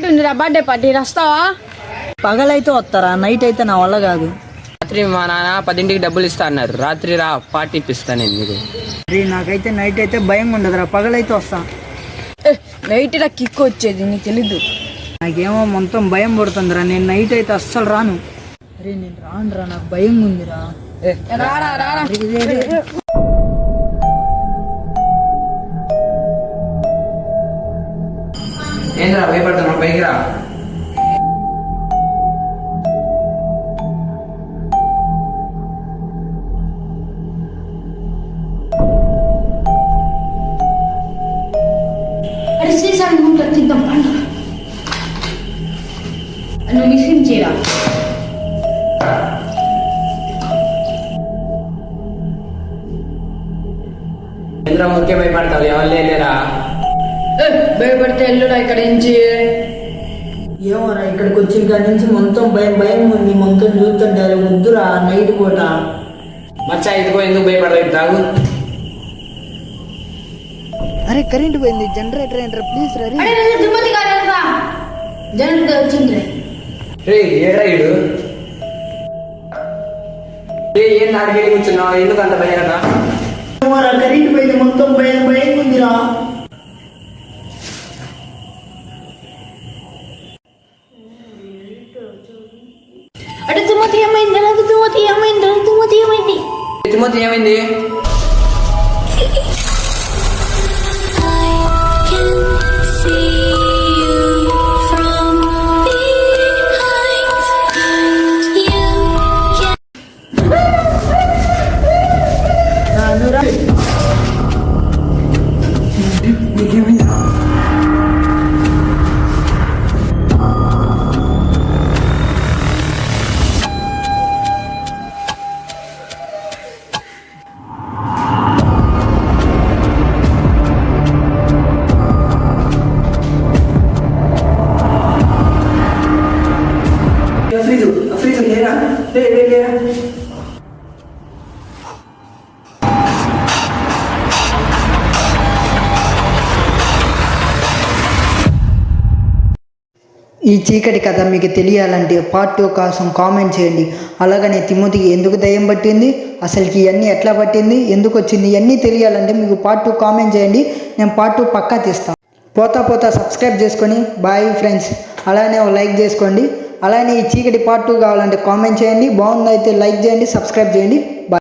Night ఉందిరా birthday party వస్తావా? పగలైతే వస్తారా, నైట్ అయితే నా వల్ల కాదు. రాత్రి మా నాన్న 10ంటికి డబ్బులు ఇస్తా అన్నారు. రాత్రి రా, పార్టీ ఇప్పిస్తా నేను మీకు. నాకైతే నైట్ అయితే భయం ఉండదురా, పగలైతే వస్తా. నైట్ ఇలా కిక్ వచ్చేది నీకు తెలీదు. నాకేమో మొత్తం భయం పడుతుందిరా, నేను నైట్ అయితే అస్సలు రాను. అరే నేను రానురా, నాకు భయం ఉందిరా. రారా రారా. ఏంద్రా భయపడుతున్నా, పైకి రా. అరే శ్రీశాలి ముందు తిద్దాం నువ్వు మిషన్ చేయరా. ఏంద్రా ఊరికే భయపడతావు, ఎవరు లేరా? భయపడితే ఎల్లుడా ఇక్కడ నుంచి. ఏమోరా, ఇక్కడికి వచ్చిన కాడి నుంచి మొత్తం భయం భయం ఉంది. మొత్తం చూస్తుంటారు వద్దురా నైట్ పూట. మచ్చా ఇదిగో, ఎందుకు భయపడలేదు తాగు. అరే కరెంట్ పోయింది, జనరేటర్ ఏంట్రా ప్లీజ్ రా. జనరేటర్ వచ్చింది. రే ఏడా ఇడు, ఏం నాడికి కూర్చున్నావు, ఎందుకు అంత భయంగా? కరెంట్ పోయింది, మొత్తం భయం భయం ఉందిరా. అరే తుమ్మతి ఏమైంది? తుమ్మతి ఏమైంది? తుమ్మతి ఏమైంది? తిమ్మతి ఏమైంది? ఫ్రీజ్ లేరా? లేరా? ఈ చీకటి కథ మీకు తెలియాలంటే పార్ట్ 2 కోసం కామెంట్ చేయండి. అలాగనే తిమ్మతికి ఎందుకు దయ్యం పట్టింది, అసలుకి ఇవన్నీ ఎట్లా పట్టింది, ఎందుకు వచ్చింది, ఇవన్నీ తెలియాలంటే మీకు పార్ట్ 2 కామెంట్ చేయండి. నేను పార్ట్ 2 పక్కా తీస్తాను. పోతా సబ్స్క్రైబ్ చేసుకొని బాయ్ ఫ్రెండ్స్. అలానే లైక్ చేసుకోండి. అలానే ఈ చీకటి పార్ట్ 2 కావాలంటే కామెంట్ చేయండి. బాగుందైతే లైక్ చేయండి, సబ్స్క్రైబ్ చేయండి. బాయ్.